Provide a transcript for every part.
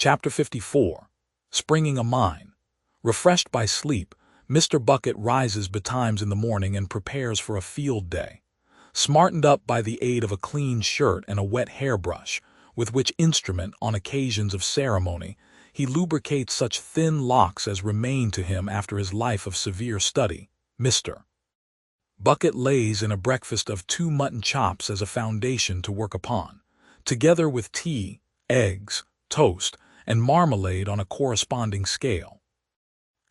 Chapter 54. Springing a Mine. Refreshed by sleep, Mr. Bucket rises betimes in the morning and prepares for a field day. Smartened up by the aid of a clean shirt and a wet hairbrush, with which instrument, on occasions of ceremony, he lubricates such thin locks as remain to him after his life of severe study, Mr. Bucket lays in a breakfast of 2 mutton chops as a foundation to work upon, together with tea, eggs, toast, and marmalade on a corresponding scale.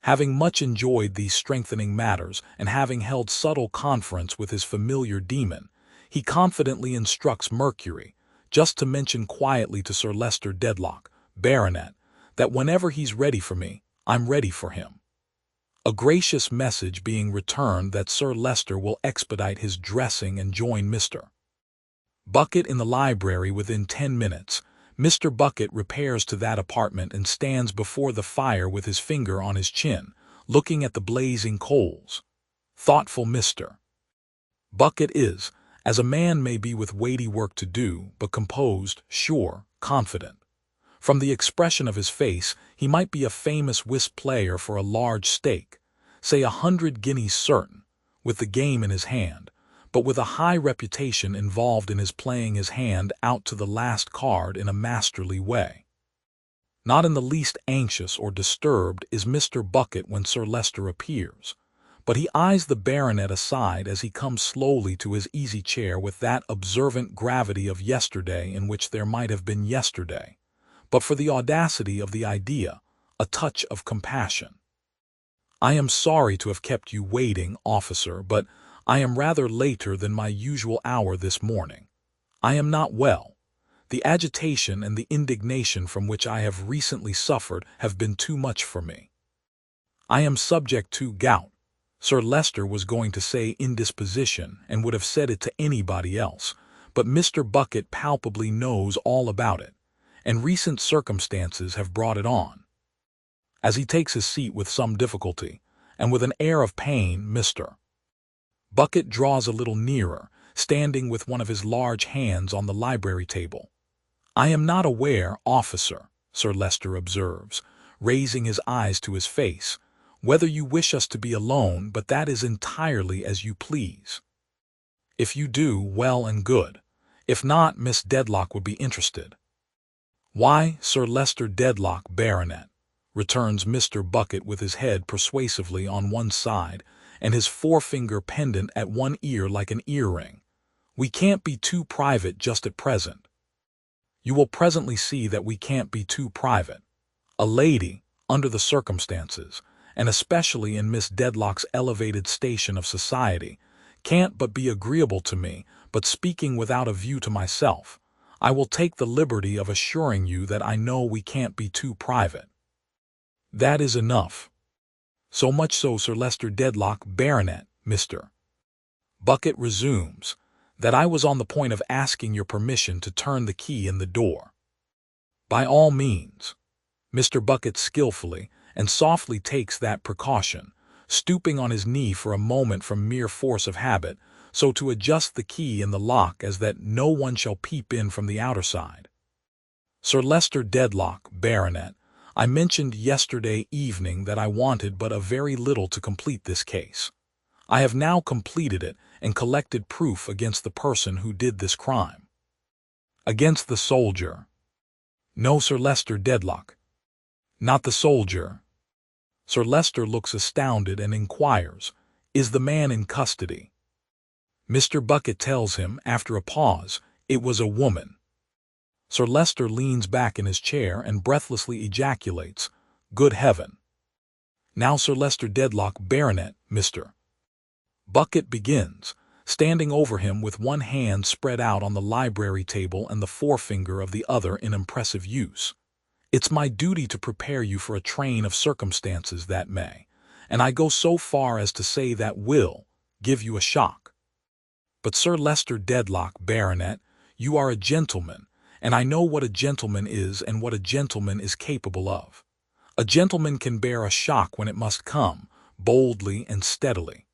Having much enjoyed these strengthening matters, and having held subtle conference with his familiar demon, he confidently instructs Mercury, just to mention quietly to Sir Leicester Dedlock, Baronet, that whenever he's ready for me, I'm ready for him. A gracious message being returned that Sir Leicester will expedite his dressing and join Mr. Bucket in the library within 10 minutes, Mr. Bucket repairs to that apartment and stands before the fire with his finger on his chin, looking at the blazing coals. Thoughtful Mr. Bucket is, as a man may be with weighty work to do, but composed, sure, confident. From the expression of his face, he might be a famous whist player for a large stake, say 100 guineas certain, with the game in his hand, but with a high reputation involved in his playing his hand out to the last card in a masterly way. Not in the least anxious or disturbed is Mr. Bucket when Sir Leicester appears, but he eyes the baronet aside as he comes slowly to his easy chair with that observant gravity of yesterday in which there might have been yesterday, but for the audacity of the idea, a touch of compassion. "I am sorry to have kept you waiting, officer, but I am rather later than my usual hour this morning. I am not well. The agitation and the indignation from which I have recently suffered have been too much for me. I am subject to gout." Sir Leicester was going to say indisposition and would have said it to anybody else, but Mr. Bucket palpably knows all about it, and recent circumstances have brought it on. As he takes his seat with some difficulty, and with an air of pain, Mr. Bucket draws a little nearer, standing with one of his large hands on the library table. "I am not aware, officer," Sir Leicester observes, raising his eyes to his face, "whether you wish us to be alone, but that is entirely as you please. If you do, well and good. If not, Miss Dedlock would be interested." "Why, Sir Leicester Dedlock, Baronet," returns Mr. Bucket with his head persuasively on one side, and his forefinger pendant at one ear like an earring, "we can't be too private just at present." "You will presently see that we can't be too private. A lady, under the circumstances, and especially in Miss Dedlock's elevated station of society, can't but be agreeable to me, but speaking without a view to myself, I will take the liberty of assuring you that I know we can't be too private. That is enough. So much so, Sir Leicester Dedlock, Baronet, Mr. Bucket resumes, that I was on the point of asking your permission to turn the key in the door." "By all means." Mr. Bucket skillfully and softly takes that precaution, stooping on his knee for a moment from mere force of habit, so to adjust the key in the lock as that no one shall peep in from the outer side. "Sir Leicester Dedlock, Baronet, I mentioned yesterday evening that I wanted but a very little to complete this case. I have now completed it and collected proof against the person who did this crime." "Against the soldier?" "No, Sir Leicester Dedlock." "Not the soldier?" Sir Leicester looks astounded and inquires, "Is the man in custody?" Mr. Bucket tells him, after a pause, it was a woman. Sir Leicester leans back in his chair and breathlessly ejaculates, "Good heaven!" "Now, Sir Leicester Dedlock, Baronet, Mr. Bucket begins, standing over him with one hand spread out on the library table and the forefinger of the other in impressive use. "It's my duty to prepare you for a train of circumstances that may, and I go so far as to say that will, give you a shock. But Sir Leicester Dedlock, Baronet, you are a gentleman, and I know what a gentleman is and what a gentleman is capable of. A gentleman can bear a shock when it must come, boldly and steadily.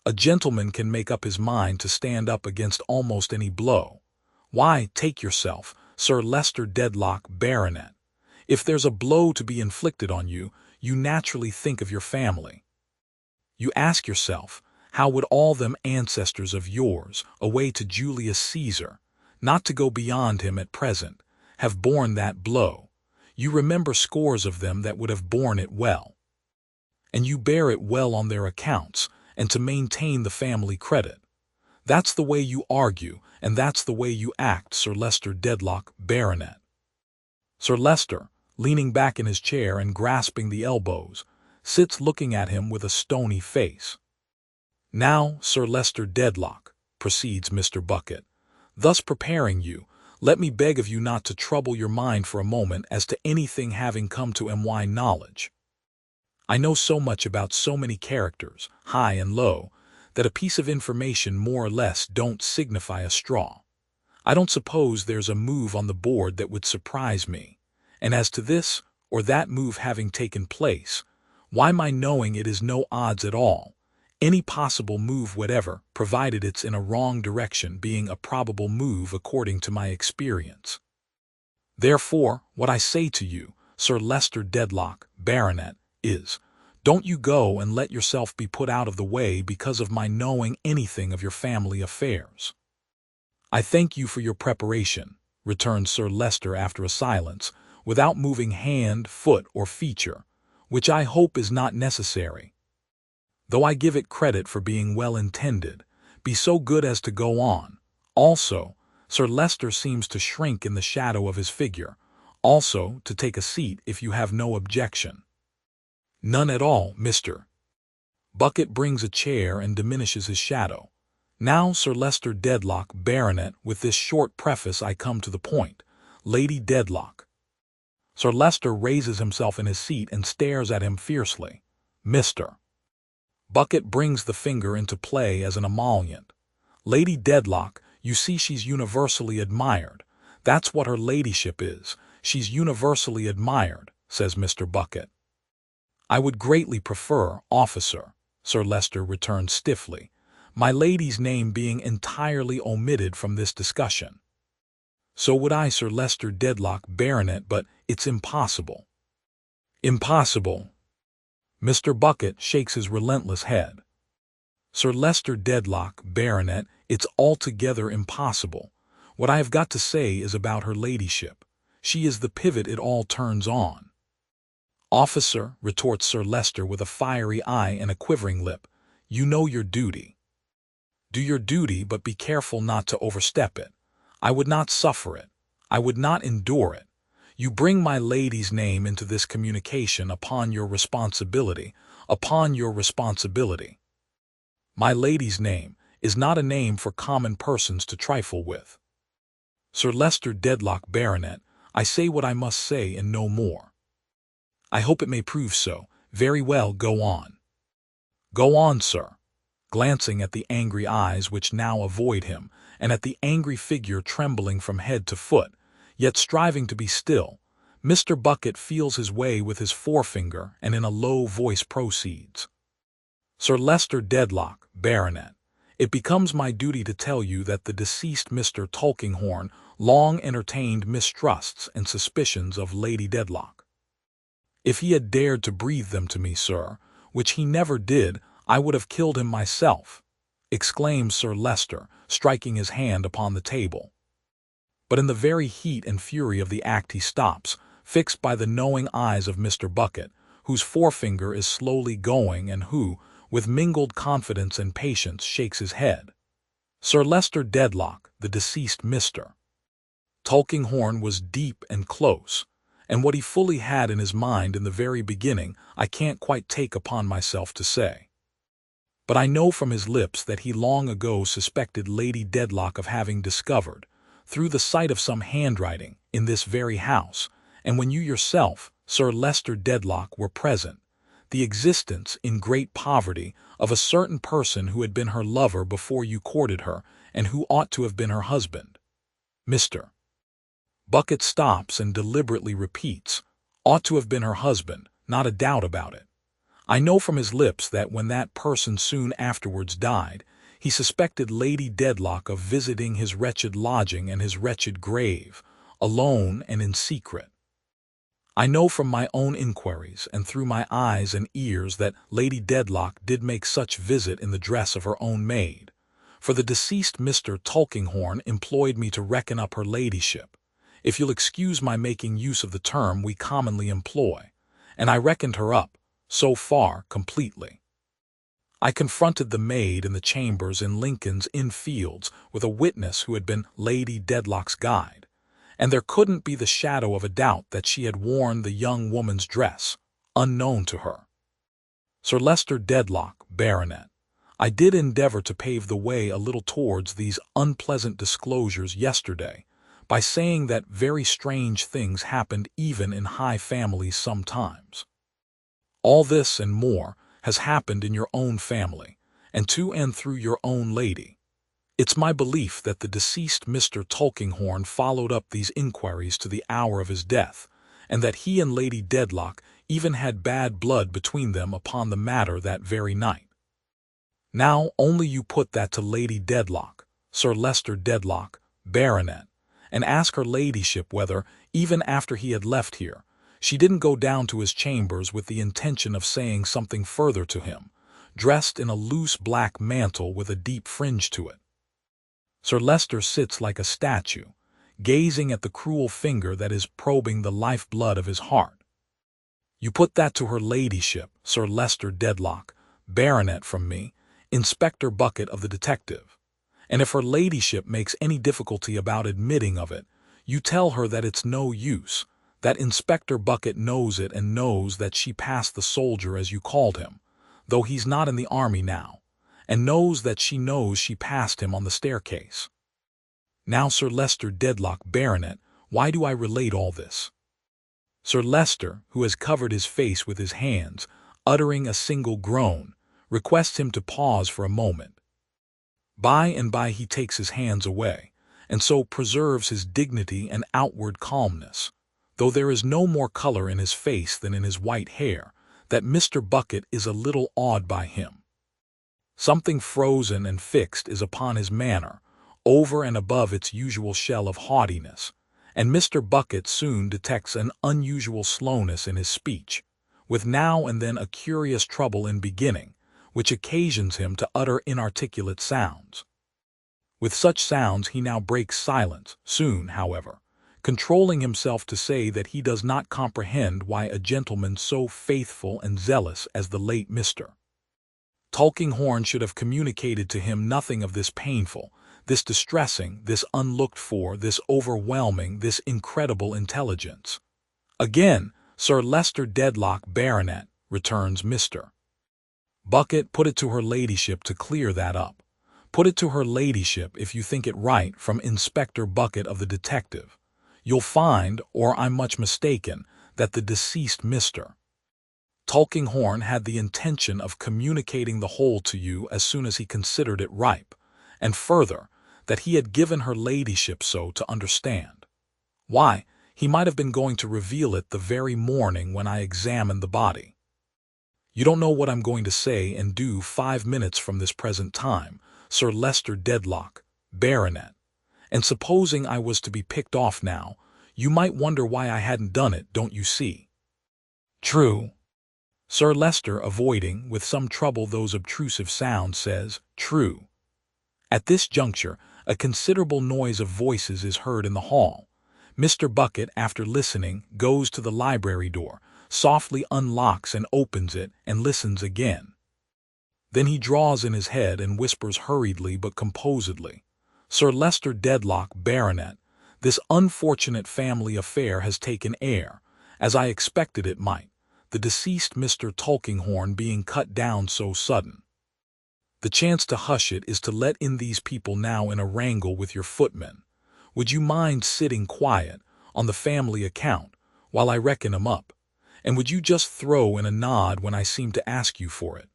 A gentleman can make up his mind to stand up against almost any blow. Why, take yourself, Sir Leicester Dedlock, Baronet. If there's a blow to be inflicted on you, you naturally think of your family. You ask yourself, how would all them ancestors of yours, away to Julius Caesar, not to go beyond him at present, have borne that blow? You remember scores of them that would have borne it well. And you bear it well on their accounts, and to maintain the family credit. That's the way you argue, and that's the way you act, Sir Leicester Dedlock, Baronet. Sir Leicester, leaning back in his chair and grasping the elbows, sits looking at him with a stony face. Now, Sir Leicester Dedlock, proceeds Mr. Bucket, thus preparing you, let me beg of you not to trouble your mind for a moment as to anything having come to my knowledge. I know so much about so many characters, high and low, that a piece of information more or less don't signify a straw. I don't suppose there's a move on the board that would surprise me, and as to this or that move having taken place, why my knowing it is no odds at all, any possible move whatever, provided it's in a wrong direction, being a probable move according to my experience. Therefore, what I say to you, Sir Leicester Dedlock, Baronet, is, don't you go and let yourself be put out of the way because of my knowing anything of your family affairs. I thank you for your preparation, returned Sir Leicester after a silence, without moving hand, foot, or feature, which I hope is not necessary. Though I give it credit for being well intended, be so good as to go on. Also, Sir Leicester seems to shrink in the shadow of his figure, also to take a seat if you have no objection. None at all, Mr. Bucket brings a chair and diminishes his shadow. Now, Sir Leicester Dedlock, Baronet, with this short preface I come to the point. Lady Dedlock. Sir Leicester raises himself in his seat and stares at him fiercely. Mr. Bucket brings the finger into play as an emollient. Lady Dedlock, you see she's universally admired. That's what her ladyship is. She's universally admired, says Mr. Bucket. I would greatly prefer, officer, Sir Leicester returned stiffly, my lady's name being entirely omitted from this discussion. So would I, Sir Leicester Dedlock, Baronet, but it's impossible. Impossible. Mr. Bucket shakes his relentless head. Sir Leicester Dedlock, Baronet, it's altogether impossible. What I have got to say is about her ladyship. She is the pivot it all turns on. Officer, retorts Sir Leicester with a fiery eye and a quivering lip, you know your duty. Do your duty, but be careful not to overstep it. I would not suffer it. I would not endure it. You bring my lady's name into this communication upon your responsibility, upon your responsibility. My lady's name is not a name for common persons to trifle with. Sir Leicester Dedlock, Baronet, I say what I must say and no more. I hope it may prove so. Very well, go on. Go on, sir. Glancing at the angry eyes which now avoid him, and at the angry figure trembling from head to foot, yet striving to be still, Mr. Bucket feels his way with his forefinger and in a low voice proceeds. Sir Leicester Dedlock, Baronet, it becomes my duty to tell you that the deceased Mr. Tulkinghorn long entertained mistrusts and suspicions of Lady Dedlock. If he had dared to breathe them to me, sir, which he never did, I would have killed him myself, exclaimed Sir Leicester, striking his hand upon the table. But in the very heat and fury of the act he stops, fixed by the knowing eyes of Mr. Bucket, whose forefinger is slowly going and who, with mingled confidence and patience, shakes his head. Sir Leicester Dedlock, the deceased Mr. Tulkinghorn, was deep and close, and what he fully had in his mind in the very beginning I can't quite take upon myself to say. But I know from his lips that he long ago suspected Lady Dedlock of having discovered, through the sight of some handwriting, in this very house, and when you yourself, Sir Leicester Dedlock, were present, the existence, in great poverty, of a certain person who had been her lover before you courted her, and who ought to have been her husband. Mr. Bucket stops and deliberately repeats, ought to have been her husband, not a doubt about it. I know from his lips that when that person soon afterwards died, he suspected Lady Dedlock of visiting his wretched lodging and his wretched grave, alone and in secret. I know from my own inquiries and through my eyes and ears that Lady Dedlock did make such visit in the dress of her own maid, for the deceased Mr. Tulkinghorn employed me to reckon up her ladyship, if you'll excuse my making use of the term we commonly employ, and I reckoned her up, so far, completely. I confronted the maid in the chambers in Lincoln's Inn Fields with a witness who had been Lady Dedlock's guide, and there couldn't be the shadow of a doubt that she had worn the young woman's dress, unknown to her. Sir Leicester Dedlock, Baronet, I did endeavor to pave the way a little towards these unpleasant disclosures yesterday by saying that very strange things happened even in high families sometimes. All this and more has happened in your own family, and to and through your own lady. It's my belief that the deceased Mr. Tulkinghorn followed up these inquiries to the hour of his death, and that he and Lady Dedlock even had bad blood between them upon the matter that very night. Now only you put that to Lady Dedlock, Sir Leicester Dedlock, Baronet, and ask her ladyship whether, even after he had left here, she didn't go down to his chambers with the intention of saying something further to him, dressed in a loose black mantle with a deep fringe to it. Sir Leicester sits like a statue, gazing at the cruel finger that is probing the life-blood of his heart. You put that to her ladyship, Sir Leicester Dedlock, Baronet, from me, Inspector Bucket of the detective, and if her ladyship makes any difficulty about admitting of it, you tell her that it's no use, that Inspector Bucket knows it and knows that she passed the soldier as you called him, though he's not in the army now, and knows that she knows she passed him on the staircase. Now, Sir Leicester Dedlock, Baronet, why do I relate all this? Sir Leicester, who has covered his face with his hands, uttering a single groan, requests him to pause for a moment. By and by he takes his hands away, and so preserves his dignity and outward calmness, though there is no more color in his face than in his white hair, that Mr. Bucket is a little awed by him. Something frozen and fixed is upon his manner, over and above its usual shell of haughtiness, and Mr. Bucket soon detects an unusual slowness in his speech, with now and then a curious trouble in beginning, which occasions him to utter inarticulate sounds. With such sounds he now breaks silence, soon, however, controlling himself to say that he does not comprehend why a gentleman so faithful and zealous as the late Mr. Tulkinghorn should have communicated to him nothing of this painful, this distressing, this unlooked-for, this overwhelming, this incredible intelligence. Again, Sir Leicester Dedlock, Baronet, returns Mr. Bucket, put it to her ladyship to clear that up. Put it to her ladyship if you think it right from Inspector Bucket of the detective. You'll find, or I'm much mistaken, that the deceased Mr. Tulkinghorn had the intention of communicating the whole to you as soon as he considered it ripe, and further, that he had given her ladyship so to understand. Why, he might have been going to reveal it the very morning when I examined the body. You don't know what I'm going to say and do 5 minutes from this present time, Sir Leicester Dedlock, Baronet, and supposing I was to be picked off now, you might wonder why I hadn't done it, don't you see? True. Sir Leicester, avoiding with some trouble those obtrusive sounds, says, true. At this juncture, a considerable noise of voices is heard in the hall. Mr. Bucket, after listening, goes to the library door, softly unlocks and opens it, and listens again. Then he draws in his head and whispers hurriedly but composedly, Sir Leicester Dedlock, Baronet, this unfortunate family affair has taken air, as I expected it might, the deceased Mr. Tulkinghorn being cut down so sudden. The chance to hush it is to let in these people now in a wrangle with your footmen. Would you mind sitting quiet, on the family account, while I reckon 'em up, and would you just throw in a nod when I seem to ask you for it?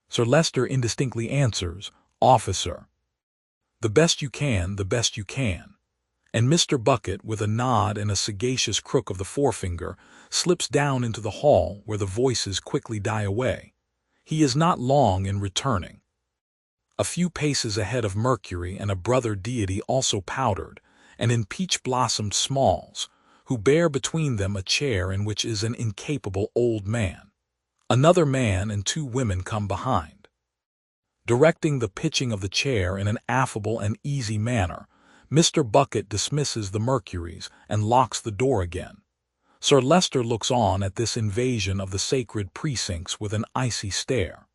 Sir Leicester indistinctly answers, Officer. The best you can, the best you can. And Mr. Bucket, with a nod and a sagacious crook of the forefinger, slips down into the hall where the voices quickly die away. He is not long in returning. A few paces ahead of Mercury and a brother deity also powdered, and in peach-blossomed smalls, who bear between them a chair in which is an incapable old man. Another man and two women come behind. Directing the pitching of the chair in an affable and easy manner, Mr. Bucket dismisses the Mercuries and locks the door again. Sir Leicester looks on at this invasion of the sacred precincts with an icy stare.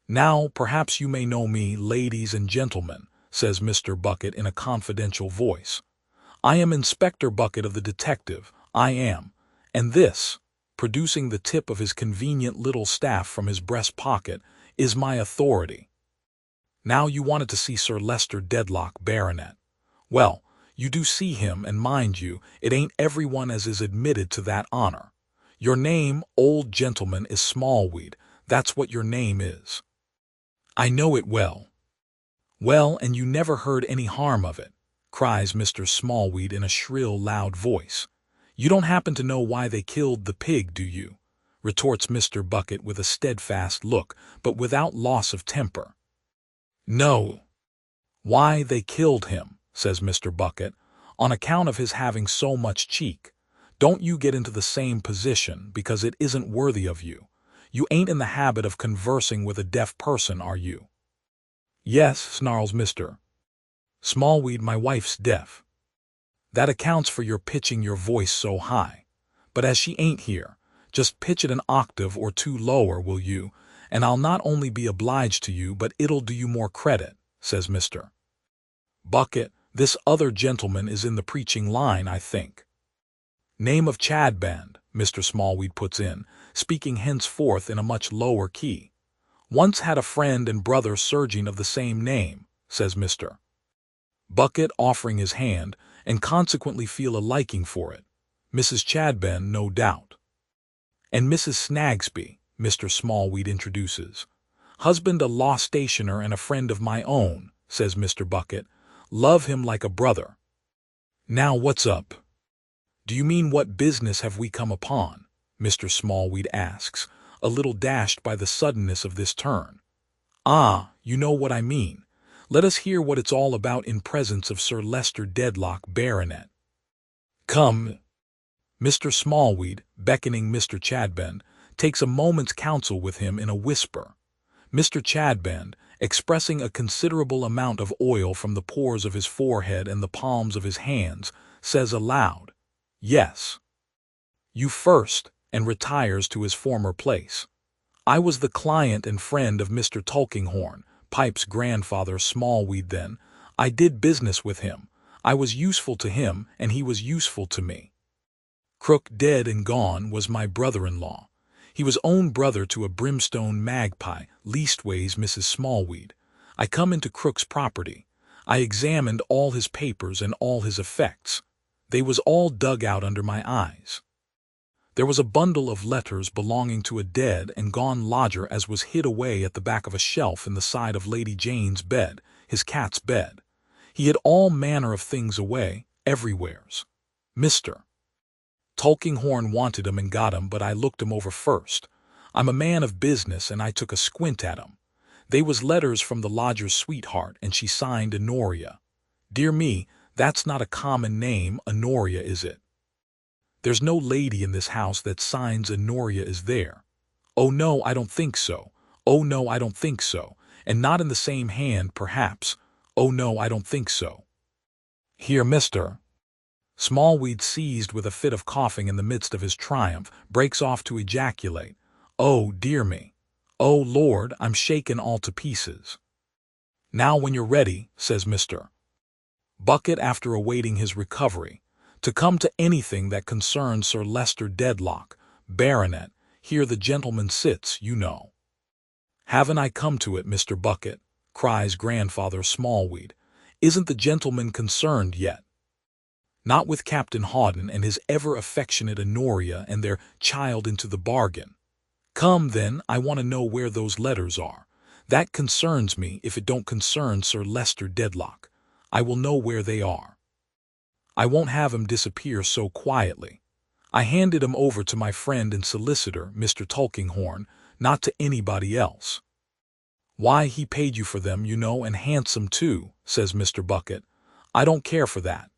"Now, perhaps you may know me, ladies and gentlemen," says Mr. Bucket in a confidential voice. "I am Inspector Bucket of the detective, I am, and this," producing the tip of his convenient little staff from his breast pocket, "is my authority. Now you wanted to see Sir Leicester Dedlock, Baronet. Well, you do see him, and mind you, it ain't everyone as is admitted to that honor. Your name, old gentleman, is Smallweed, that's what your name is." "I know it well." "Well, and you never heard any harm of it," cries Mr. Smallweed in a shrill, loud voice. "You don't happen to know why they killed the pig, do you?" retorts Mr. Bucket with a steadfast look, but without loss of temper. "No." "Why, they killed him," says Mr. Bucket, "on account of his having so much cheek. Don't you get into the same position, because it isn't worthy of you. You ain't in the habit of conversing with a deaf person, are you?" "Yes," snarls Mr. Smallweed, "my wife's deaf." "That accounts for your pitching your voice so high. But as she ain't here, just pitch it an octave or two lower, will you, and I'll not only be obliged to you, but it'll do you more credit," says Mr. Bucket. "This other gentleman is in the preaching line, I think." "Name of Chadband," Mr. Smallweed puts in, speaking henceforth in a much lower key. "Once had a friend and brother surgeon of the same name," says Mr. Bucket, offering his hand, and consequently feel a liking for it. "Mrs. Chadband, no doubt." "And Mrs. Snagsby," Mr. Smallweed introduces. "Husband a law stationer and a friend of my own," says Mr. Bucket. "Love him like a brother." "Now what's up? Do you mean what business have we come upon?" Mr. Smallweed asks, a little dashed by the suddenness of this turn. "Ah, you know what I mean. Let us hear what it's all about in presence of Sir Leicester Dedlock, Baronet." "Come." Mr. Smallweed, beckoning Mr. Chadband, takes a moment's counsel with him in a whisper. Mr. Chadband, expressing a considerable amount of oil from the pores of his forehead and the palms of his hands, says aloud, "Yes." "You first," and retires to his former place. "I was the client and friend of Mr. Tulkinghorn, pipes grandfather Smallweed then. I did business with him. I was useful to him, and he was useful to me. Crook, dead and gone, was my brother-in-law. He was own brother to a brimstone magpie, leastways Mrs. Smallweed. I come into Crook's property. I examined all his papers and all his effects. They was all dug out under my eyes. There was a bundle of letters belonging to a dead and gone lodger as was hid away at the back of a shelf in the side of Lady Jane's bed, his cat's bed. He had all manner of things away, everywheres. Mr. Tulkinghorn wanted 'em and got 'em, but I looked 'em over first. I'm a man of business, and I took a squint at 'em. They was letters from the lodger's sweetheart, and she signed Honoria. Dear me, that's not a common name, Honoria, is it? There's no lady in this house that signs Honoria, is there? Oh no, I don't think so. Oh no, I don't think so. And not in the same hand, perhaps. Oh no, I don't think so. Here, Mr. Smallweed, seized with a fit of coughing in the midst of his triumph, breaks off to ejaculate, "Oh, dear me! Oh, Lord, I'm shaken all to pieces." "Now when you're ready," says Mr. Bucket, after awaiting his recovery, "to come to anything that concerns Sir Leicester Dedlock, Baronet, here the gentleman sits, you know." "Haven't I come to it, Mr. Bucket?" cries grandfather Smallweed. "Isn't the gentleman concerned yet?" "Not with Captain Hawdon and his ever-affectionate Honoria and their child into the bargain. Come, then, I want to know where those letters are. That concerns me if it don't concern Sir Leicester Dedlock. I will know where they are. I won't have 'em disappear so quietly. I handed 'em over to my friend and solicitor, Mr. Tulkinghorn, not to anybody else." "Why, he paid you for them, you know, and handsome too," says Mr. Bucket. "I don't care for that.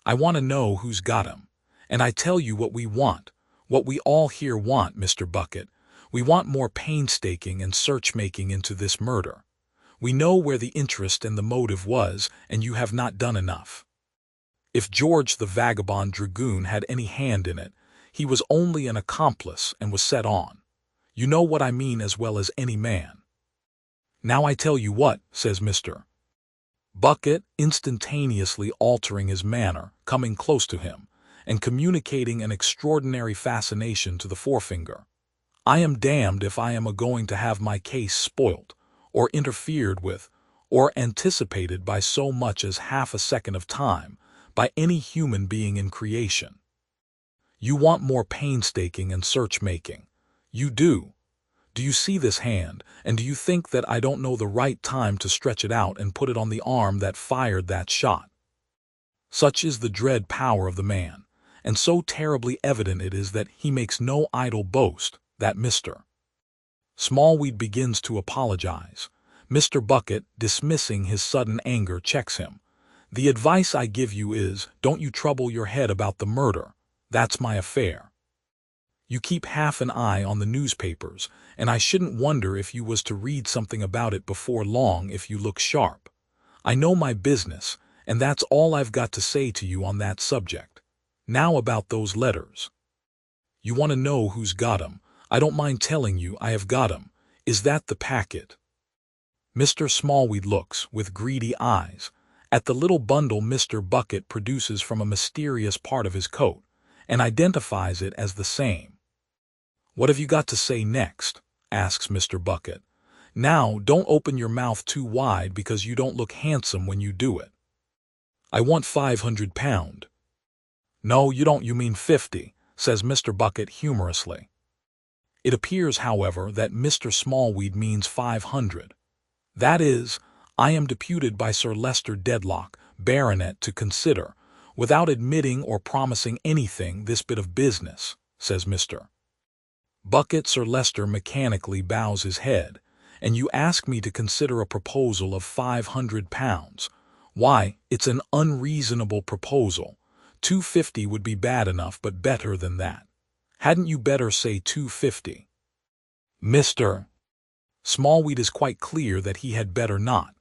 I want to know who's got 'em, And I tell you what we want, what we all here want, Mr. Bucket. We want more painstaking and search-making into this murder. We know where the interest and the motive was, and you have not done enough. If George the vagabond dragoon had any hand in it, he was only an accomplice and was set on. You know what I mean as well as any man. Now I tell you what, says Mr. Bucket, instantaneously altering his manner, coming close to him, and communicating an extraordinary fascination to the forefinger. I am damned if I am a-going to have my case spoilt, or interfered with, or anticipated by so much as half a second of time, by any human being in creation. You want more painstaking and search-making. You do. Do you see this hand, and do you think that I don't know the right time to stretch it out and put it on the arm that fired that shot? Such is the dread power of the man, and so terribly evident it is that he makes no idle boast, that Mr. Smallweed begins to apologize. Mr. Bucket, dismissing his sudden anger, checks him. The advice I give you is, don't you trouble your head about the murder. That's my affair. You keep half an eye on the newspapers, and I shouldn't wonder if you was to read something about it before long if you look sharp. I know my business, and that's all I've got to say to you on that subject. Now about those letters. You want to know who's got 'em. I don't mind telling you I have got 'em. Is that the packet? Mr. Smallweed looks, with greedy eyes, at the little bundle Mr. Bucket produces from a mysterious part of his coat, and identifies it as the same. What have you got to say next? Asks Mr. Bucket. Now, don't open your mouth too wide because you don't look handsome when you do it. I want £500. No, you don't, you mean 50, says Mr. Bucket humorously. It appears, however, that Mr. Smallweed means 500. That is, I am deputed by Sir Leicester Dedlock, Baronet, to consider, without admitting or promising anything, this bit of business, says Mr. Bucket. Sir Leicester mechanically bows his head, and you ask me to consider a proposal of £500. Why, it's an unreasonable proposal. 250 would be bad enough, but better than that. Hadn't you better say 250? Mr. Smallweed is quite clear that he had better not.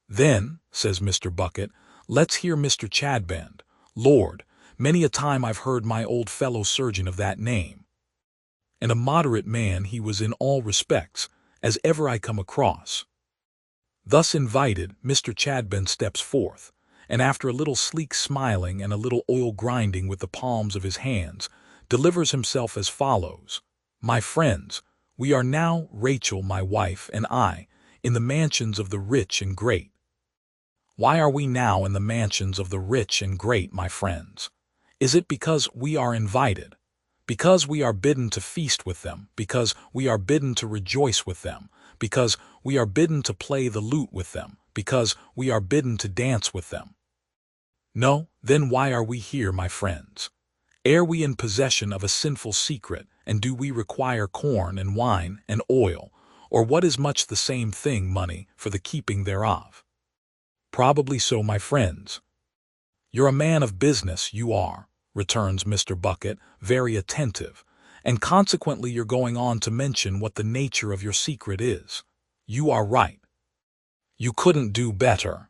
Then, says Mr. Bucket, let's hear Mr. Chadband. Lord, many a time I've heard my old fellow surgeon of that name. And a moderate man he was in all respects, as ever I come across. Thus invited, Mr. Chadband steps forth, and after a little sleek smiling and a little oil grinding with the palms of his hands, delivers himself as follows. My friends, we are now, Rachel, my wife, and I, in the mansions of the rich and great. Why are we now in the mansions of the rich and great, my friends? Is it because we are invited? Because we are bidden to feast with them, because we are bidden to rejoice with them, because we are bidden to play the lute with them, because we are bidden to dance with them? No, then why are we here, my friends? Are we in possession of a sinful secret, and do we require corn and wine and oil, or what is much the same thing, money, for the keeping thereof? Probably so, my friends. You're a man of business, you are, returns Mr. Bucket, very attentive, and consequently you're going on to mention what the nature of your secret is. You are right. You couldn't do better.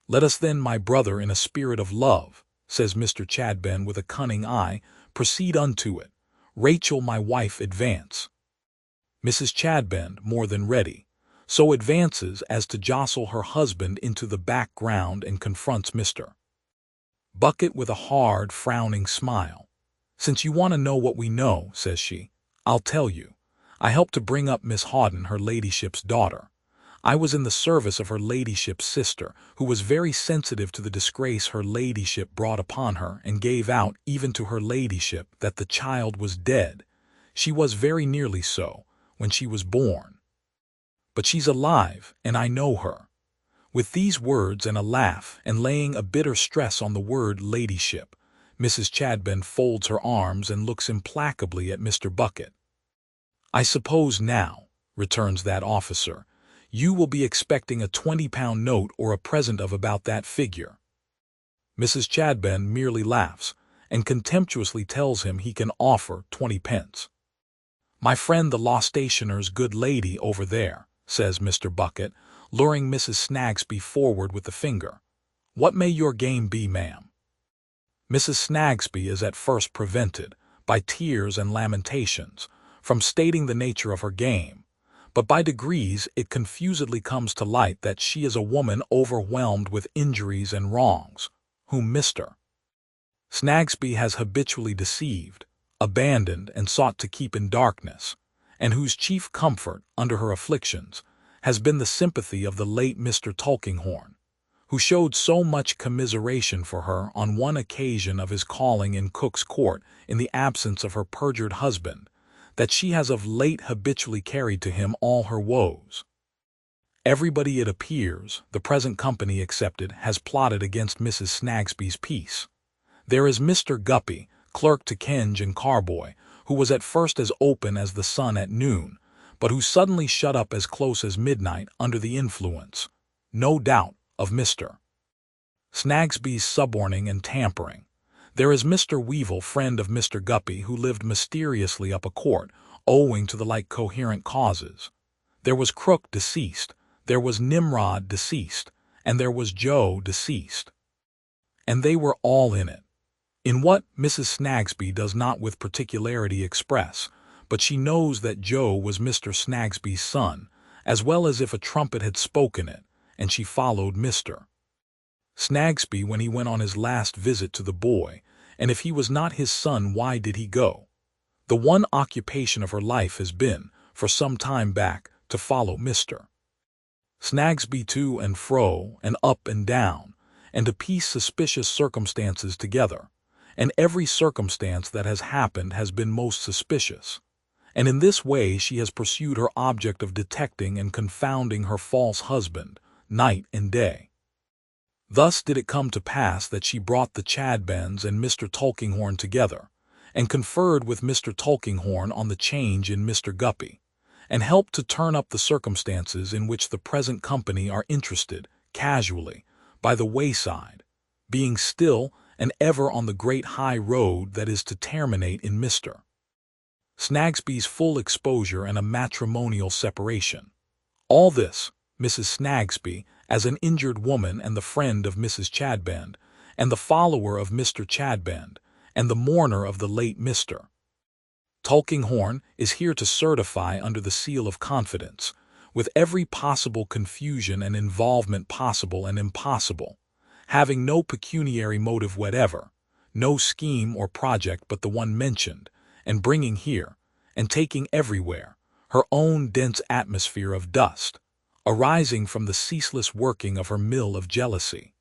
Let us then, my brother, in a spirit of love, says Mr. Chadband with a cunning eye, proceed unto it. Rachel, my wife, advance. Mrs. Chadband, more than ready, so advances as to jostle her husband into the background and confronts Mr. Bucket with a hard, frowning smile. Since you want to know what we know, says she, I'll tell you. I helped to bring up Miss Hawdon, her ladyship's daughter. I was in the service of her ladyship's sister, who was very sensitive to the disgrace her ladyship brought upon her, and gave out, even to her ladyship, that the child was dead. She was very nearly so, when she was born. But she's alive, and I know her. With these words and a laugh, and laying a bitter stress on the word ladyship, Mrs. Chadband folds her arms and looks implacably at Mr. Bucket. I suppose now, returns that officer, you will be expecting a £20 note or a present of about that figure. Mrs. Chadband merely laughs, and contemptuously tells him he can offer 20 pence. "My friend the law stationer's good lady over there," says Mr. Bucket, luring Mrs. Snagsby forward with the finger. "What may your game be, ma'am?" Mrs. Snagsby is at first prevented, by tears and lamentations, from stating the nature of her game, but by degrees it confusedly comes to light that she is a woman overwhelmed with injuries and wrongs, whom Mr. Snagsby has habitually deceived, abandoned, and sought to keep in darkness, and whose chief comfort, under her afflictions, has been the sympathy of the late Mr. Tulkinghorn, who showed so much commiseration for her on one occasion of his calling in Cook's Court in the absence of her perjured husband, that she has of late habitually carried to him all her woes. Everybody, it appears, the present company excepted, has plotted against Mrs. Snagsby's peace. There is Mr. Guppy, clerk to Kenge and Carboy, who was at first as open as the sun at noon, but who suddenly shut up as close as midnight under the influence, no doubt, of Mr. Snagsby's suborning and tampering. There is Mr. Weevil, friend of Mr. Guppy, who lived mysteriously up a court, owing to the like coherent causes. There was Crook deceased, there was Nimrod deceased, and there was Joe deceased. And they were all in it. In what, Mrs. Snagsby does not with particularity express, but she knows that Joe was Mr. Snagsby's son, as well as if a trumpet had spoken it, and she followed Mr. Snagsby when he went on his last visit to the boy, and if he was not his son, why did he go? The one occupation of her life has been, for some time back, to follow Mr. Snagsby to and fro, and up and down, and to piece suspicious circumstances together, and every circumstance that has happened has been most suspicious, and in this way she has pursued her object of detecting and confounding her false husband, night and day. Thus did it come to pass that she brought the Chadbends and Mr. Tulkinghorn together, and conferred with Mr. Tulkinghorn on the change in Mr. Guppy, and helped to turn up the circumstances in which the present company are interested, casually, by the wayside, being still and ever on the great high road that is to terminate in Mr. Snagsby's full exposure and a matrimonial separation. All this, Mrs. Snagsby, as an injured woman and the friend of Mrs. Chadbend, and the follower of Mr. Chadbend, and the mourner of the late Mr. Tulkinghorn, is here to certify under the seal of confidence, with every possible confusion and involvement possible and impossible, having no pecuniary motive whatever, no scheme or project but the one mentioned, and bringing here, and taking everywhere, her own dense atmosphere of dust, arising from the ceaseless working of her mill of jealousy.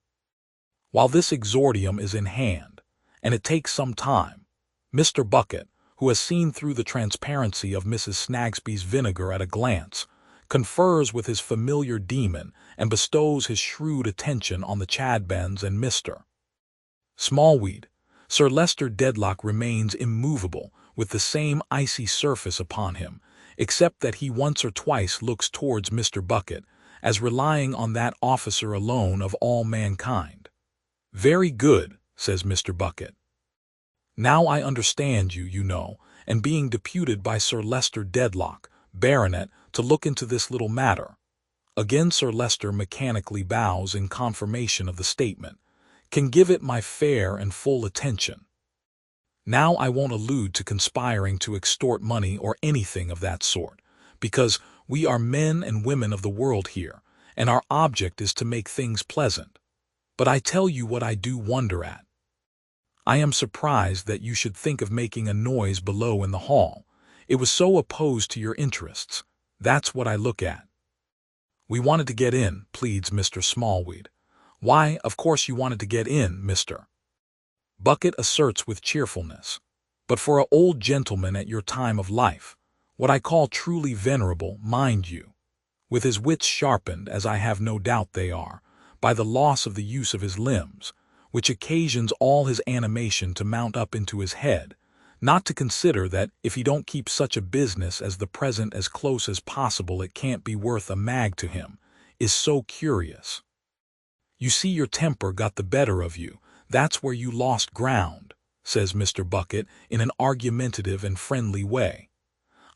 While this exordium is in hand, and it takes some time, Mr. Bucket, who has seen through the transparency of Mrs. Snagsby's vinegar at a glance, confers with his familiar demon and bestows his shrewd attention on the Chadbends and Mr. Smallweed. Sir Leicester Dedlock remains immovable with the same icy surface upon him, except that he once or twice looks towards Mr. Bucket, as relying on that officer alone of all mankind. "Very good," says Mr. Bucket. "Now I understand you, you know, and being deputed by Sir Leicester Dedlock, Baronet, to look into this little matter." Again Sir Leicester mechanically bows in confirmation of the statement. "Can give it my fair and full attention. Now I won't allude to conspiring to extort money or anything of that sort, because we are men and women of the world here, and our object is to make things pleasant. But I tell you what I do wonder at. I am surprised that you should think of making a noise below in the hall. It was so opposed to your interests. That's what I look at." "We wanted to get in," pleads Mr. Smallweed. "Why, of course you wanted to get in, Mr. Bucket asserts with cheerfulness. "But for a old gentleman at your time of life, what I call truly venerable, mind you, with his wits sharpened, as I have no doubt they are, by the loss of the use of his limbs, which occasions all his animation to mount up into his head, not to consider that if he don't keep such a business as the present as close as possible it can't be worth a mag to him, is so curious. You see your temper got the better of you, that's where you lost ground," says Mr. Bucket in an argumentative and friendly way.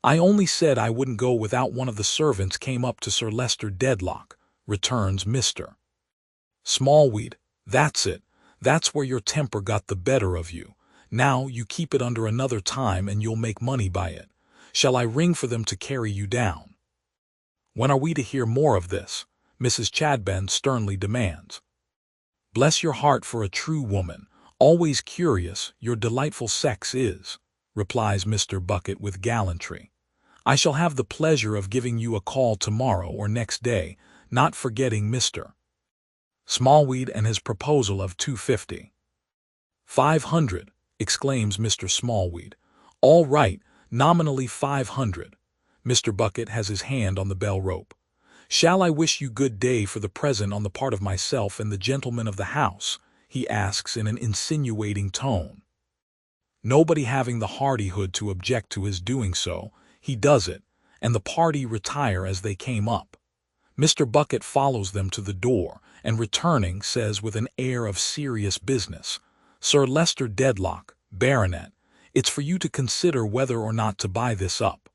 "I only said I wouldn't go without one of the servants came up to Sir Leicester Dedlock," returns Mr. Smallweed. "That's it. That's where your temper got the better of you. Now you keep it under another time and you'll make money by it. Shall I ring for them to carry you down?" "When are we to hear more of this?" Mrs. Chadband sternly demands. "Bless your heart for a true woman, always curious, your delightful sex is," replies Mr. Bucket with gallantry. "I shall have the pleasure of giving you a call tomorrow or next day, not forgetting Mr. Smallweed and his proposal of $250. 500, exclaims Mr. Smallweed. "All right, nominally 500. Mr. Bucket has his hand on the bell rope. "Shall I wish you good day for the present on the part of myself and the gentleman of the house?" he asks in an insinuating tone. Nobody having the hardihood to object to his doing so, he does it, and the party retire as they came up. Mr. Bucket follows them to the door, and returning, says with an air of serious business, "Sir Leicester Dedlock, Baronet, it's for you to consider whether or not to buy this up.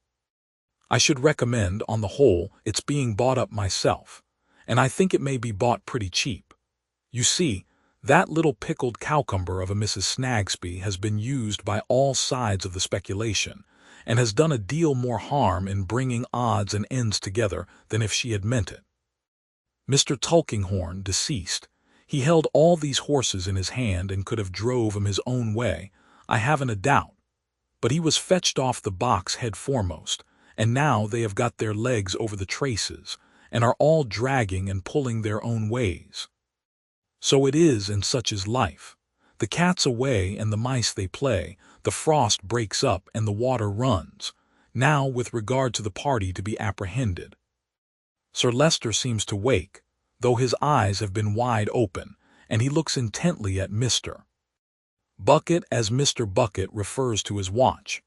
I should recommend, on the whole, its being bought up myself, and I think it may be bought pretty cheap. You see, that little pickled cowcumber of a Mrs. Snagsby has been used by all sides of the speculation, and has done a deal more harm in bringing odds and ends together than if she had meant it. Mr. Tulkinghorn, deceased, he held all these horses in his hand and could have drove 'em his own way, I haven't a doubt. But he was fetched off the box head foremost, and now they have got their legs over the traces, and are all dragging and pulling their own ways. So it is, and such is life. The cat's away and the mice they play, the frost breaks up and the water runs. Now with regard to the party to be apprehended. Sir Leicester seems to wake, though his eyes have been wide open, and he looks intently at Mr. Bucket as Mr. Bucket refers to his watch.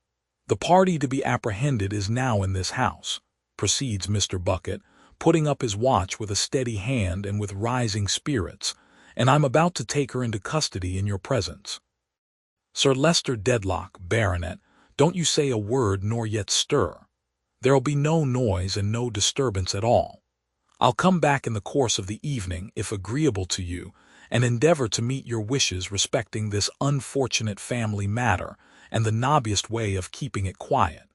"The party to be apprehended is now in this house," proceeds Mr. Bucket, putting up his watch with a steady hand and with rising spirits, "and I'm about to take her into custody in your presence. Sir Leicester Dedlock, Baronet, don't you say a word nor yet stir. There'll be no noise and no disturbance at all. I'll come back in the course of the evening, if agreeable to you, and endeavor to meet your wishes respecting this unfortunate family matter, and the nobbiest way of keeping it quiet.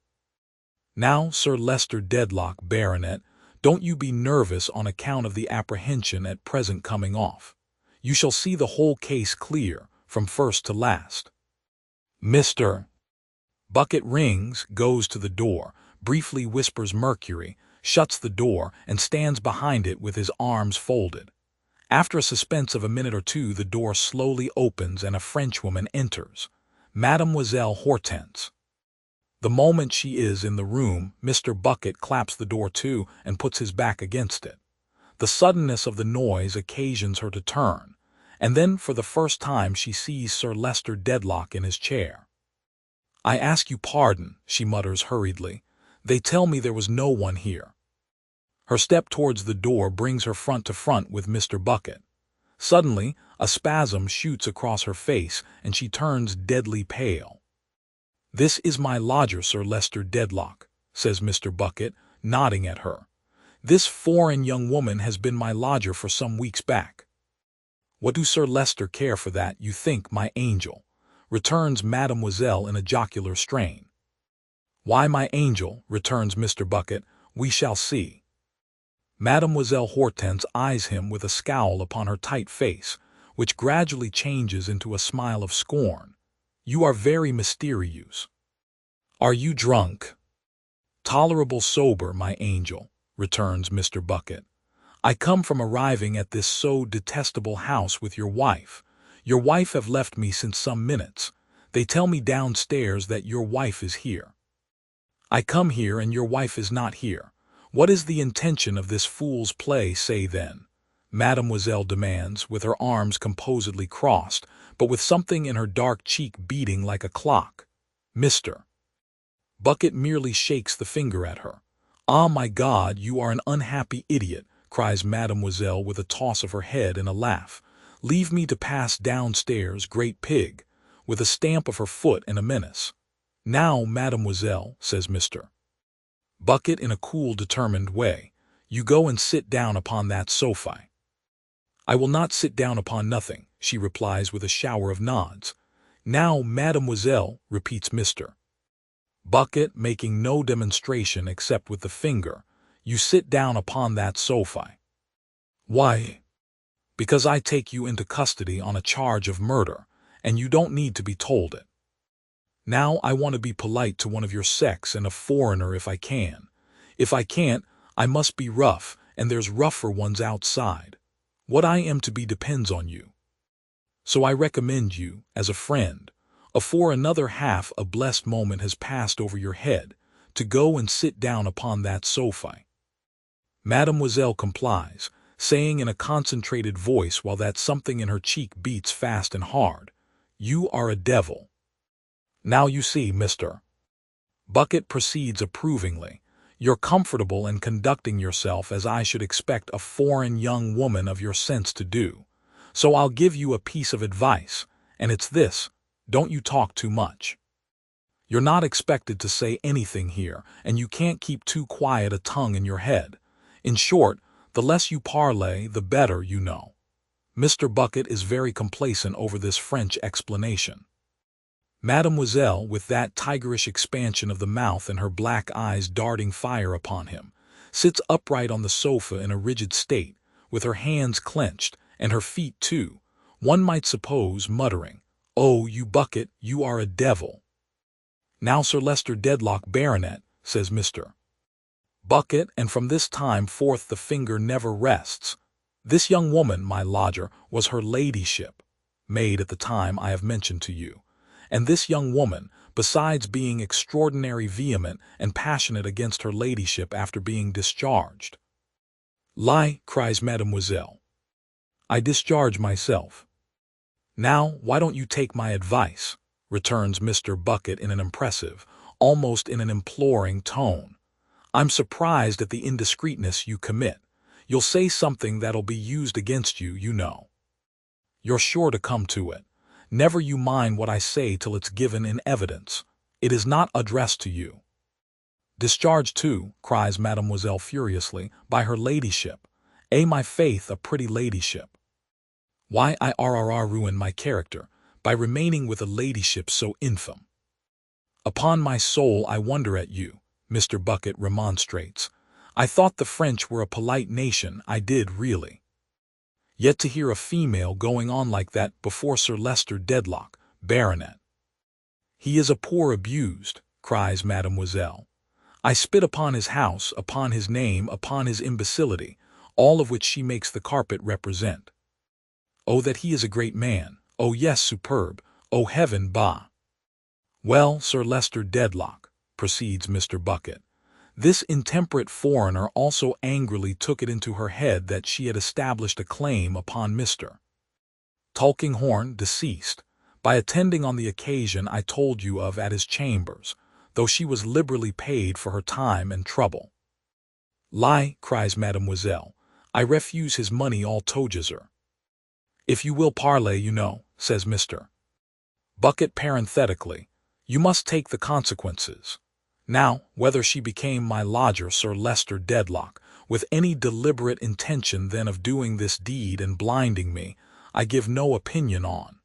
Now, Sir Leicester Dedlock, Baronet, don't you be nervous on account of the apprehension at present coming off. You shall see the whole case clear, from first to last." Mr. Bucket rings, goes to the door, briefly whispers Mercury, shuts the door, and stands behind it with his arms folded. After a suspense of a minute or two, the door slowly opens and a Frenchwoman enters, Mademoiselle Hortense. The moment she is in the room, Mr. Bucket claps the door to and puts his back against it. The suddenness of the noise occasions her to turn, and then for the first time she sees Sir Leicester Dedlock in his chair. "I ask you pardon," she mutters hurriedly. "They tell me there was no one here." Her step towards the door brings her front to front with Mr. Bucket. Suddenly, a spasm shoots across her face, and she turns deadly pale. "This is my lodger, Sir Leicester Dedlock," says Mr. Bucket, nodding at her. "This foreign young woman has been my lodger for some weeks back." "What do Sir Leicester care for that, you think, my angel?" returns Mademoiselle in a jocular strain. "Why, my angel," returns Mr. Bucket, "we shall see." Mademoiselle Hortense eyes him with a scowl upon her tight face, which gradually changes into a smile of scorn. "You are very mysterious. Are you drunk?" "Tolerable sober, my angel," returns Mr. Bucket. "I come from arriving at this so detestable house with your wife. Your wife have left me since some minutes. They tell me downstairs that your wife is here. I come here and your wife is not here. What is the intention of this fool's play, say then?" Mademoiselle demands, with her arms composedly crossed, but with something in her dark cheek beating like a clock. Mr. Bucket merely shakes the finger at her. "Ah, my God, you are an unhappy idiot," cries Mademoiselle with a toss of her head and a laugh. "Leave me to pass downstairs, great pig. with a stamp of her foot and a menace. "Now, mademoiselle," says Mr. Bucket in a cool, determined way, "you go and sit down upon that sofa." "I will not sit down upon nothing," she replies with a shower of nods. "Now, mademoiselle," repeats Mr. Bucket, making no demonstration except with the finger, "you sit down upon that sofa." "Why?" "Because I take you into custody on a charge of murder, and you don't need to be told it. Now, I want to be polite to one of your sex and a foreigner if I can. If I can't, I must be rough, and there's rougher ones outside. What I am to be depends on you. So I recommend you, as a friend, afore another half a blessed moment has passed over your head, to go and sit down upon that sofa." Mademoiselle complies, saying in a concentrated voice while that something in her cheek beats fast and hard, "You are a devil." "Now you see, Mr. Bucket," proceeds approvingly, "you're comfortable and conducting yourself as I should expect a foreign young woman of your sense to do. So I'll give you a piece of advice, and it's this: don't you talk too much. You're not expected to say anything here, and you can't keep too quiet a tongue in your head. In short, the less you parley, the better, you know." Mr. Bucket is very complacent over this French explanation. Mademoiselle, with that tigerish expansion of the mouth and her black eyes darting fire upon him, sits upright on the sofa in a rigid state, with her hands clenched, and her feet too, one might suppose, muttering, "Oh, you Bucket, you are a devil." "Now, Sir Leicester Dedlock, Baronet," says Mr. Bucket, and from this time forth the finger never rests. "This young woman, my lodger, was her ladyship, maid at the time I have mentioned to you. And this young woman, besides being extraordinary vehement and passionate against her ladyship after being discharged—" "Lie," cries mademoiselle. "I discharge myself." "Now, why don't you take my advice?" returns Mr. Bucket in an impressive, almost in an imploring tone. "I'm surprised at the indiscreetness you commit. You'll say something that'll be used against you, you know. You're sure to come to it. Never you mind what I say till it's given in evidence. It is not addressed to you." "Discharged too," cries mademoiselle furiously, "by her ladyship. My faith, a pretty ladyship. Why, I ruin my character by remaining with a ladyship so infam." "Upon my soul, I wonder at you," Mr. Bucket remonstrates. "I thought the French were a polite nation, I did really. Yet to hear a female going on like that before Sir Leicester Dedlock, Baronet." "He is a poor abused," cries mademoiselle. "I spit upon his house, upon his name, upon his imbecility, all of which she makes the carpet represent. Oh, that he is a great man, oh yes, superb, oh heaven, bah!" "Well, Sir Leicester Dedlock," proceeds Mr. Bucket, "this intemperate foreigner also angrily took it into her head that she had established a claim upon Mr. Tulkinghorn, deceased, by attending on the occasion I told you of at his chambers, though she was liberally paid for her time and trouble." "Lie," cries mademoiselle, "I refuse his money all together." "If you will parley, you know," says Mr. Bucket parenthetically, "you must take the consequences. Now, whether she became my lodger, Sir Leicester Dedlock, with any deliberate intention then of doing this deed and blinding me, I give no opinion on.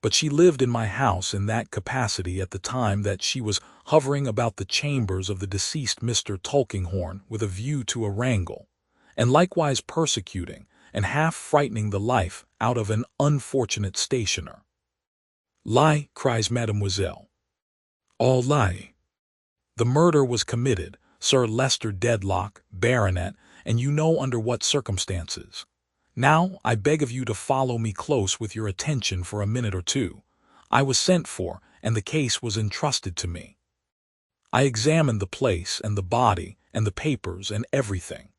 But she lived in my house in that capacity at the time that she was hovering about the chambers of the deceased Mr. Tulkinghorn with a view to a wrangle, and likewise persecuting and half frightening the life out of an unfortunate stationer." "Lie," cries mademoiselle. "All lie. The murder was committed, Sir Leicester Dedlock, Baronet, and you know under what circumstances. Now, I beg of you to follow me close with your attention for a minute or two. I was sent for, and the case was entrusted to me. I examined the place and the body and the papers and everything.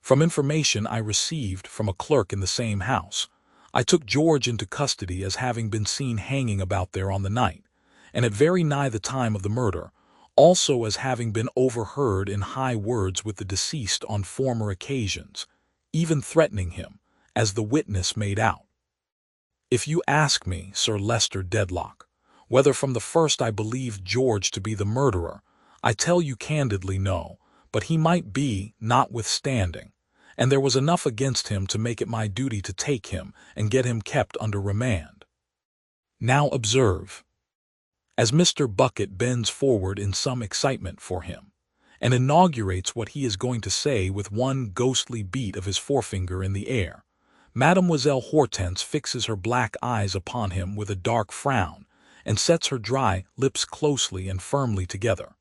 From information I received from a clerk in the same house, I took George into custody as having been seen hanging about there on the night, and at very nigh the time of the murder, also as having been overheard in high words with the deceased on former occasions, even threatening him, as the witness made out. If you ask me, Sir Leicester Dedlock, whether from the first I believed George to be the murderer, I tell you candidly no, but he might be, notwithstanding, and there was enough against him to make it my duty to take him and get him kept under remand. Now observe, as Mr. Bucket bends forward in some excitement for him, and inaugurates what he is going to say with one ghostly beat of his forefinger in the air, Mademoiselle Hortense fixes her black eyes upon him with a dark frown, and sets her dry lips closely and firmly together.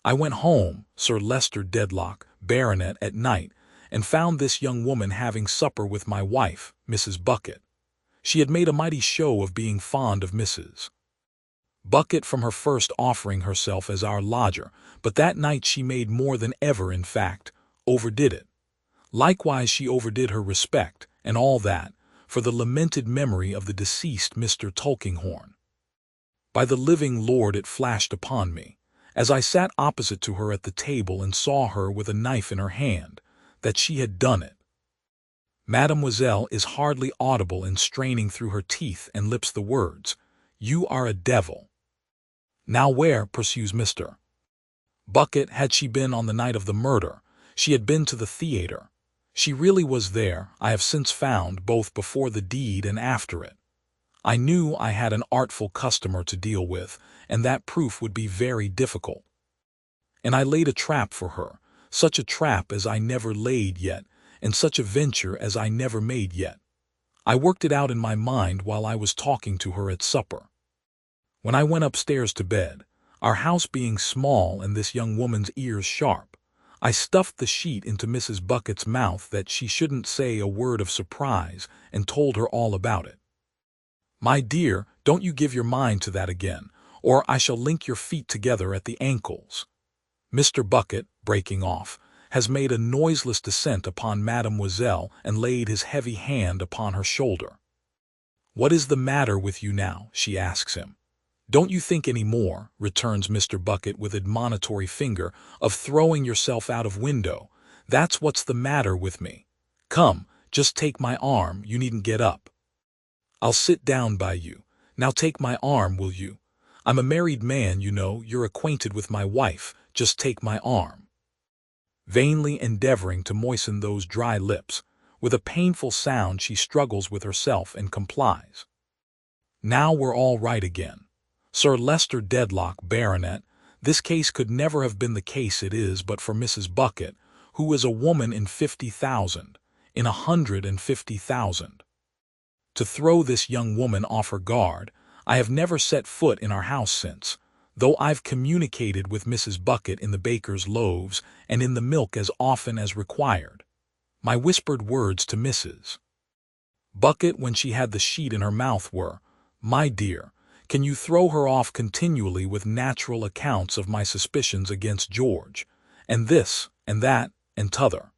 I went home, Sir Leicester Dedlock, Baronet, at night, and found this young woman having supper with my wife, Mrs. Bucket. She had made a mighty show of being fond of Mrs. Bucket from her first offering herself as our lodger, but that night she made more than ever, in fact, overdid it. Likewise she overdid her respect, and all that, for the lamented memory of the deceased Mr. Tulkinghorn. By the living Lord, it flashed upon me, as I sat opposite to her at the table and saw her with a knife in her hand, that she had done it. Mademoiselle is hardly audible in straining through her teeth and lips the words, "You are a devil." Now where, pursues Mr. Bucket, had she been on the night of the murder? She had been to the theater. She really was there, I have since found, both before the deed and after it. I knew I had an artful customer to deal with, and that proof would be very difficult. And I laid a trap for her, such a trap as I never laid yet, and such a venture as I never made yet. I worked it out in my mind while I was talking to her at supper. When I went upstairs to bed, our house being small and this young woman's ears sharp, I stuffed the sheet into Mrs. Bucket's mouth that she shouldn't say a word of surprise, and told her all about it. "My dear, don't you give your mind to that again, or I shall link your feet together at the ankles." Mr. Bucket, breaking off, has made a noiseless descent upon Mademoiselle and laid his heavy hand upon her shoulder. "What is the matter with you now?" she asks him. "Don't you think any more," returns Mr. Bucket with admonitory finger, "of throwing yourself out of window? That's what's the matter with me. Come, just take my arm, you needn't get up. I'll sit down by you. Now take my arm, will you? I'm a married man, you know, you're acquainted with my wife, just take my arm." Vainly endeavoring to moisten those dry lips, with a painful sound she struggles with herself and complies. Now we're all right again. Sir Leicester Dedlock, Baronet, this case could never have been the case it is but for Mrs. Bucket, who is a woman in 50,000, in 150,000. To throw this young woman off her guard, I have never set foot in our house since, though I've communicated with Mrs. Bucket in the baker's loaves and in the milk as often as required. My whispered words to Mrs. Bucket when she had the sheet in her mouth were, "My dear, can you throw her off continually with natural accounts of my suspicions against George, and this, and that, and t'other?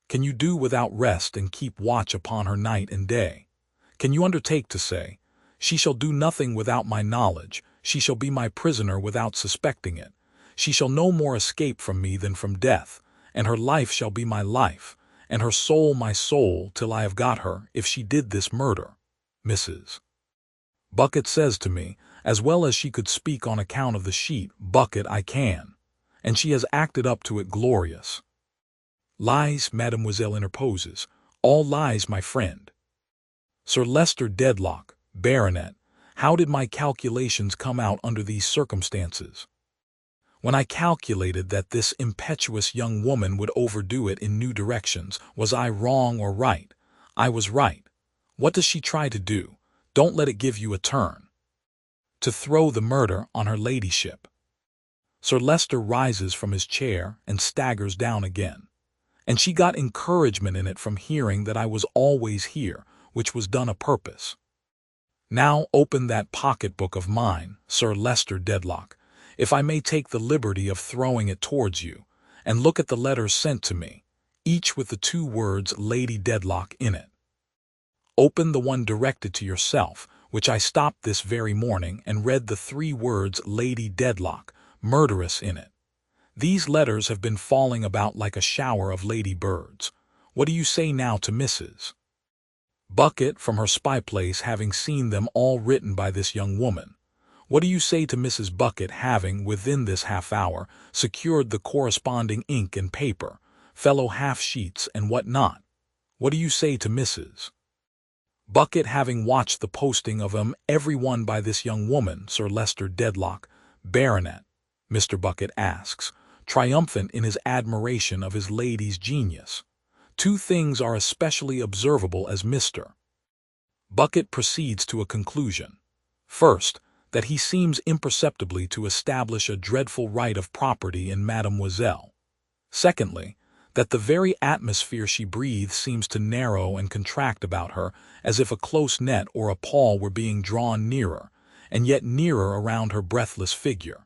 Can you do without rest and keep watch upon her night and day? Can you undertake to say, 'She shall do nothing without my knowledge, she shall be my prisoner without suspecting it, she shall no more escape from me than from death, and her life shall be my life, and her soul my soul till I have got her, if she did this murder?' Mrs. Bucket says to me, as well as she could speak on account of the sheet, 'Bucket, I can,' and she has acted up to it glorious." "Lies," Mademoiselle interposes, "all lies, my friend." "Sir Leicester Dedlock, Baronet, how did my calculations come out under these circumstances? When I calculated that this impetuous young woman would overdo it in new directions, was I wrong or right? I was right. What does she try to do? Don't let it give you a turn. To throw the murder on her ladyship." Sir Leicester rises from his chair and staggers down again. "And she got encouragement in it from hearing that I was always here, which was done a purpose. Now open that pocketbook of mine, Sir Leicester Dedlock, if I may take the liberty of throwing it towards you, and look at the letters sent to me, each with the 2 words Lady Dedlock in it. Open the one directed to yourself, which I stopped this very morning and read the 3 words Lady Dedlock, murderess, in it. These letters have been falling about like a shower of lady birds. What do you say now to Mrs. Bucket, from her spy place, having seen them all written by this young woman. What do you say to Mrs. Bucket having, within this half-hour, secured the corresponding ink and paper, fellow half-sheets and what not? What do you say to Mrs. Bucket having watched the posting of every one by this young woman, Sir Leicester Dedlock, Baronet? Mr. Bucket asks, triumphant in his admiration of his lady's genius. Two things are especially observable as Mr. Bucket proceeds to a conclusion. First, that he seems imperceptibly to establish a dreadful right of property in Mademoiselle. Secondly, that the very atmosphere she breathes seems to narrow and contract about her, as if a close net or a pall were being drawn nearer, and yet nearer around her breathless figure.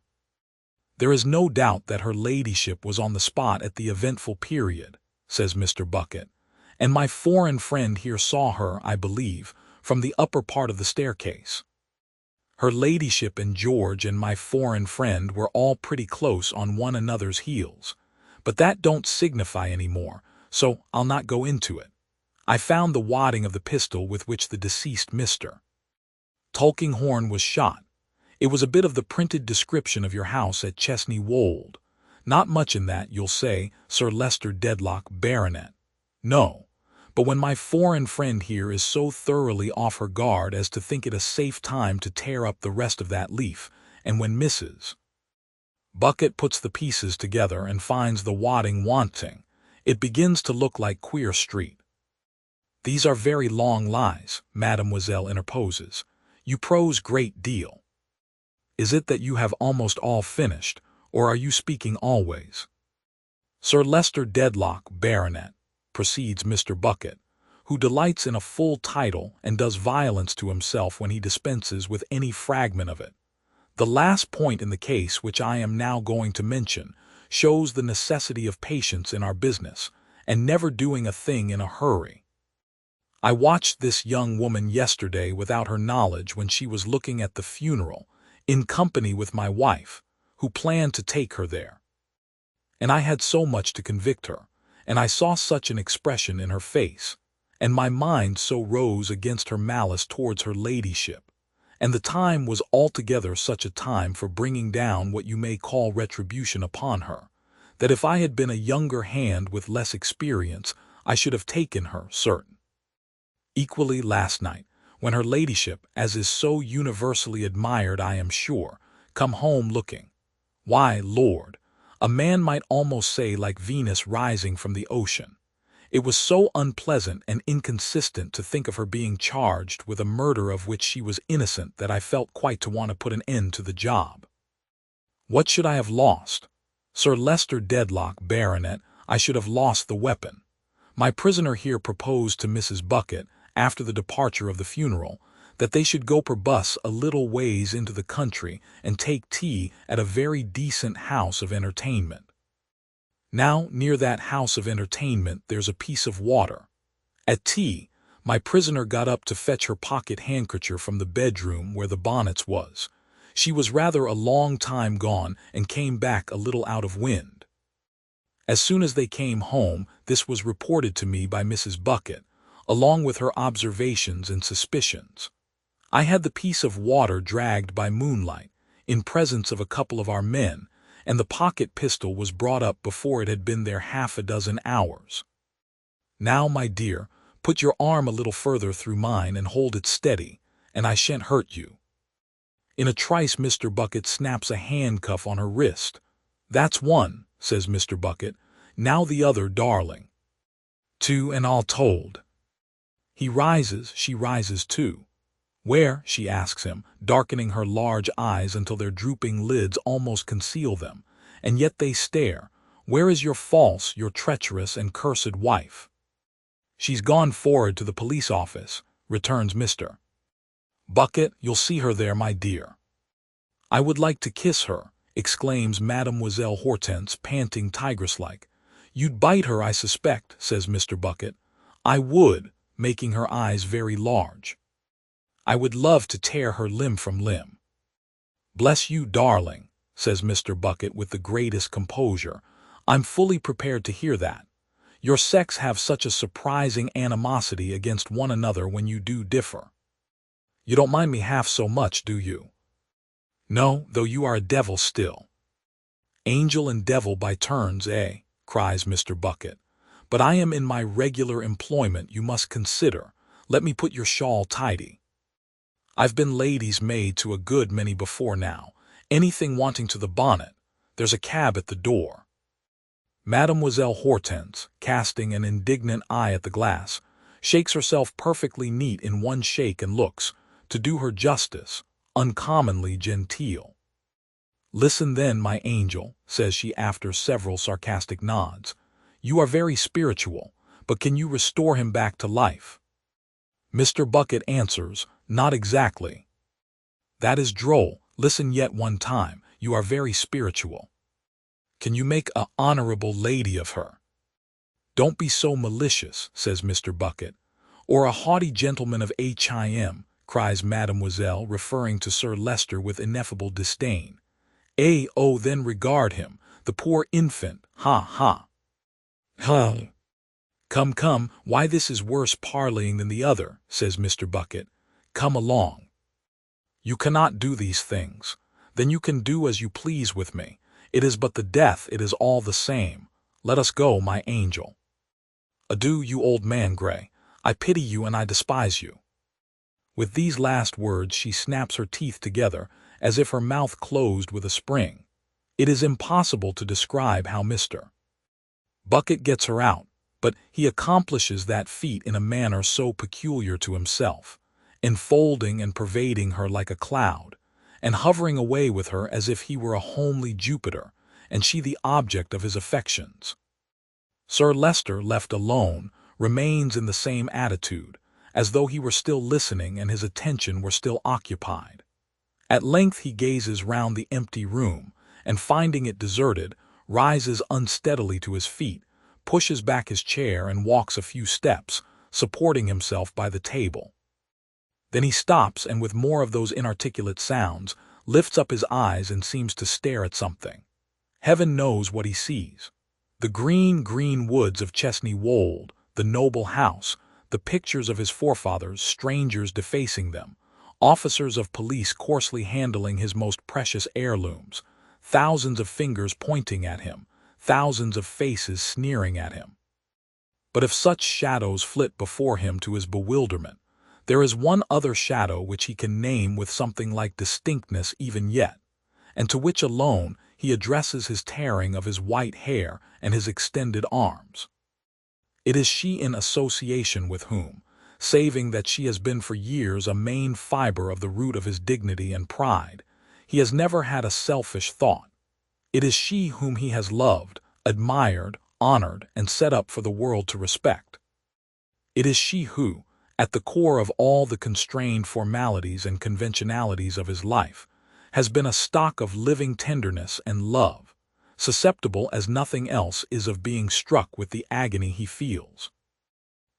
There is no doubt that her ladyship was on the spot at the eventful period, says Mr. Bucket, and my foreign friend here saw her, I believe, from the upper part of the staircase. Her ladyship and George and my foreign friend were all pretty close on one another's heels, but that don't signify any more, so I'll not go into it. I found the wadding of the pistol with which the deceased Mr. Tulkinghorn was shot. It was a bit of the printed description of your house at Chesney Wold. Not much in that, you'll say, Sir Leicester Dedlock, Baronet. No. But when my foreign friend here is so thoroughly off her guard as to think it a safe time to tear up the rest of that leaf, and when Mrs. Bucket puts the pieces together and finds the wadding wanting, it begins to look like Queer Street. These are very long lies, Mademoiselle interposes. You prose great deal. Is it that you have almost all finished, or are you speaking always? Sir Leicester Dedlock, Baronet, proceeds Mr. Bucket, who delights in a full title and does violence to himself when he dispenses with any fragment of it. The last point in the case which I am now going to mention shows the necessity of patience in our business, and never doing a thing in a hurry. I watched this young woman yesterday without her knowledge when she was looking at the funeral, in company with my wife, who planned to take her there. And I had so much to convict her, and I saw such an expression in her face, and my mind so rose against her malice towards her ladyship, and the time was altogether such a time for bringing down what you may call retribution upon her, that if I had been a younger hand with less experience, I should have taken her, certain. Equally last night, when her ladyship, as is so universally admired, I am sure, come home looking, why, Lord, a man might almost say like Venus rising from the ocean. It was so unpleasant and inconsistent to think of her being charged with a murder of which she was innocent that I felt quite to want to put an end to the job. What should I have lost? Sir Leicester Dedlock, Baronet, I should have lost the weapon. My prisoner here proposed to Mrs. Bucket, after the departure of the funeral, that they should go per bus a little ways into the country and take tea at a very decent house of entertainment. Now, near that house of entertainment there's a piece of water. At tea, my prisoner got up to fetch her pocket handkerchief from the bedroom where the bonnets was. She was rather a long time gone and came back a little out of wind. As soon as they came home, this was reported to me by Mrs. Bucket, along with her observations and suspicions. I had the piece of water dragged by moonlight, in presence of a couple of our men, and the pocket pistol was brought up before it had been there half a dozen hours. Now, my dear, put your arm a little further through mine and hold it steady, and I shan't hurt you. In a trice Mr. Bucket snaps a handcuff on her wrist. That's one, says Mr. Bucket. Now the other, darling. Two and all told. He rises, she rises too. Where, she asks him, darkening her large eyes until their drooping lids almost conceal them, and yet they stare, where is your false, your treacherous and cursed wife? She's gone forward to the police office, returns Mr. Bucket. You'll see her there, my dear. I would like to kiss her, exclaims Mademoiselle Hortense, panting tigress-like. You'd bite her, I suspect, says Mr. Bucket. I would, making her eyes very large. I would love to tear her limb from limb. Bless you, darling, says Mr. Bucket with the greatest composure. I'm fully prepared to hear that. Your sex have such a surprising animosity against one another when you do differ. You don't mind me half so much, do you? No, though you are a devil still. Angel and devil by turns, eh? Cries Mr. Bucket. But I am in my regular employment, you must consider. Let me put your shawl tidy. I've been lady's maid to a good many before now. Anything wanting to the bonnet. There's a cab at the door. Mademoiselle Hortense, casting an indignant eye at the glass, shakes herself perfectly neat in one shake and looks, to do her justice, uncommonly genteel. Listen then, my angel, says she after several sarcastic nods. You are very spiritual, but can you restore him back to life? Mr. Bucket answers, not exactly. That is droll. Listen yet one time. You are very spiritual. Can you make a honorable lady of her? Don't be so malicious, says Mr. Bucket. Or a haughty gentleman of Him, cries Mademoiselle, referring to Sir Leicester with ineffable disdain. Oh, then regard him, the poor infant, ha, ha. Come, why this is worse parleying than the other, says Mr. Bucket. Come along. You cannot do these things. Then you can do as you please with me. It is but the death, it is all the same. Let us go, my angel. Adieu, you old man Gray. I pity you and I despise you. With these last words she snaps her teeth together, as if her mouth closed with a spring. It is impossible to describe how Mr. Bucket gets her out, but he accomplishes that feat in a manner so peculiar to himself, enfolding and pervading her like a cloud, and hovering away with her as if he were a homely Jupiter, and she the object of his affections. Sir Leicester, left alone, remains in the same attitude, as though he were still listening and his attention were still occupied. At length he gazes round the empty room, and finding it deserted, rises unsteadily to his feet, pushes back his chair and walks a few steps, supporting himself by the table. Then he stops and with more of those inarticulate sounds, lifts up his eyes and seems to stare at something. Heaven knows what he sees. The green woods of Chesney Wold, the noble house, the pictures of his forefathers, strangers defacing them, officers of police coarsely handling his most precious heirlooms, thousands of fingers pointing at him, thousands of faces sneering at him. But if such shadows flit before him to his bewilderment, there is one other shadow which he can name with something like distinctness even yet, and to which alone he addresses his tearing of his white hair and his extended arms. It is she in association with whom, saving that she has been for years a main fiber of the root of his dignity and pride, he has never had a selfish thought. It is she whom he has loved, admired, honored, and set up for the world to respect. It is she who, at the core of all the constrained formalities and conventionalities of his life, has been a stock of living tenderness and love, susceptible as nothing else is of being struck with the agony he feels.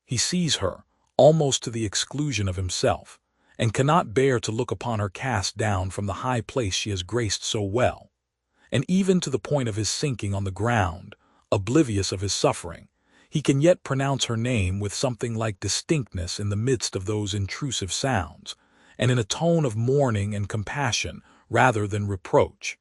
He sees her, almost to the exclusion of himself, and cannot bear to look upon her cast down from the high place she has graced so well, and even to the point of his sinking on the ground, oblivious of his suffering, he can yet pronounce her name with something like distinctness in the midst of those intrusive sounds, and in a tone of mourning and compassion rather than reproach.